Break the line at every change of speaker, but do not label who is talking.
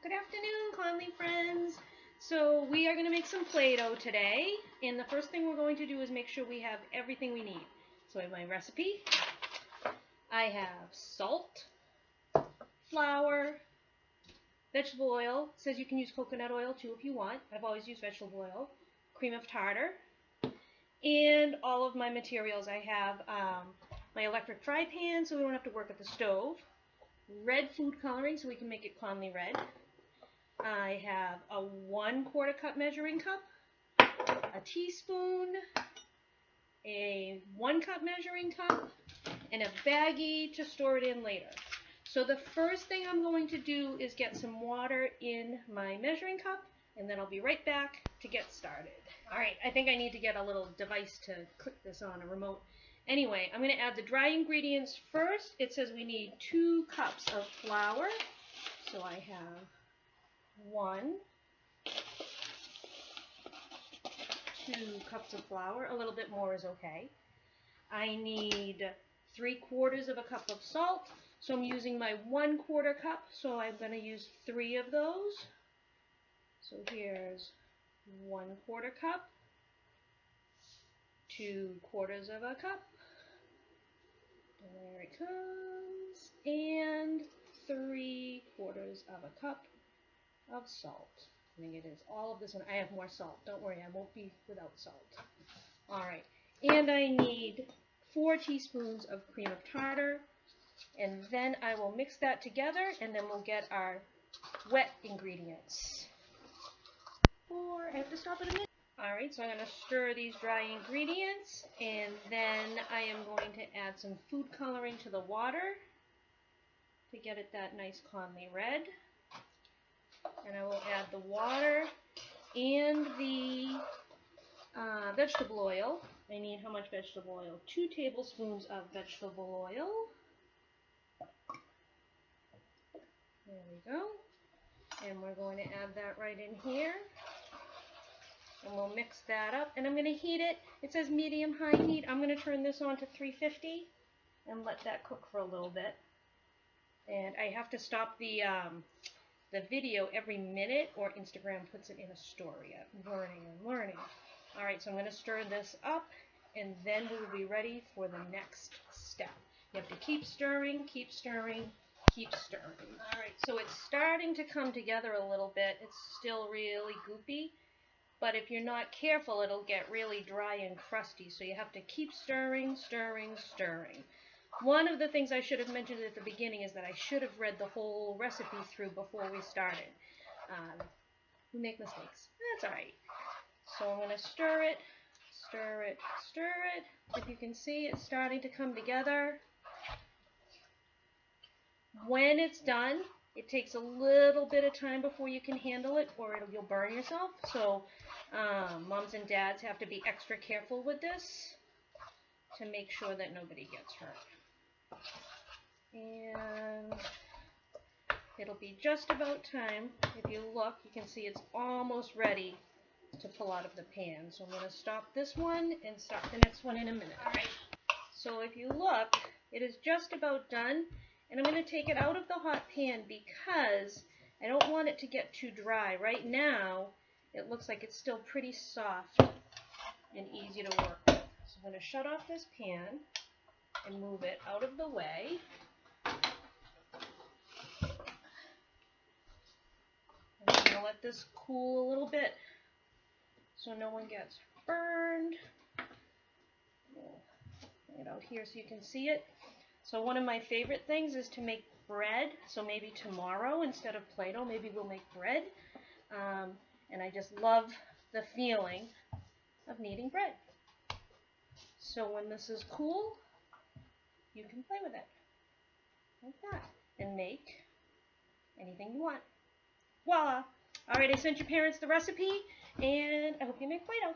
Good afternoon, Conley friends. So we are going to make some Play-Doh today, and the first thing we're going to do is make sure we have everything we need. So I have my recipe. I have salt, flour, vegetable oil. It says you can use coconut oil too if you want. I've always used vegetable oil. Cream of tartar, and all of my materials. I have my electric fry pan so we don't have to work at the stove. Red food coloring so we can make it Conley red. I have a 1/4 cup measuring cup, a teaspoon, a 1 cup measuring cup, and a baggie to store it in later. So the first thing I'm going to do is get some water in my measuring cup, and then I'll be right back to get started. Alright, I think I need to get a little device to click this on, a remote. Anyway, I'm going to add the dry ingredients first. It says we need 2 cups of flour, so I have 1, 2 cups of flour. A little bit more is okay. I need 3/4 of a cup of salt. So I'm using my 1/4 cup. So I'm going to use 3 of those. So here's 1/4 cup, 2/4 of a cup. There it comes. And 3/4 of a cup of salt. I think it is all of this one. I have more salt. Don't worry, I won't be without salt. Alright, and I need 4 teaspoons of cream of tartar, and then I will mix that together, and then we'll get our wet ingredients. I have to stop in a minute. Alright, so I'm going to stir these dry ingredients, and then I am going to add some food coloring to the water to get it that nice Conley red. And I will add the water and the vegetable oil. I need how much vegetable oil? 2 tablespoons of vegetable oil. There we go. And we're going to add that right in here. And we'll mix that up. And I'm going to heat it. It says medium-high heat. I'm going to turn this on to 350 and let that cook for a little bit. And I have to stop the video every minute or Instagram puts it in a story. I'm learning. Alright, so I'm going to stir this up, and then we will be ready for the next step. You have to keep stirring, keep stirring, keep stirring. Alright, so it's starting to come together a little bit. It's still really goopy, but if you're not careful, it'll get really dry and crusty, so you have to keep stirring, stirring, stirring. One of the things I should have mentioned at the beginning is that I should have read the whole recipe through before we started. We make mistakes. That's alright. So I'm going to stir it, stir it, stir it. If you can see, it's starting to come together. When it's done, it takes a little bit of time before you can handle it, or you'll burn yourself. So moms and dads have to be extra careful with this to make sure that nobody gets hurt. And it'll be just about time. If you look, you can see it's almost ready to pull out of the pan. So I'm going to stop this one and start the next one in a minute. Alright, so if you look, it is just about done. And I'm going to take it out of the hot pan because I don't want it to get too dry. Right now, it looks like it's still pretty soft and easy to work with. So I'm going to shut off this pan and move it out of the way. I'm going to let this cool a little bit so no one gets burned. Bring it out here so you can see it. So one of my favorite things is to make bread. So maybe tomorrow, instead of Play-Doh, maybe we'll make bread. And I just love the feeling of kneading bread. So when this is cool, you can play with it like that and make anything you want. Voila! Alright, I sent your parents the recipe, and I hope you make Play-Doh.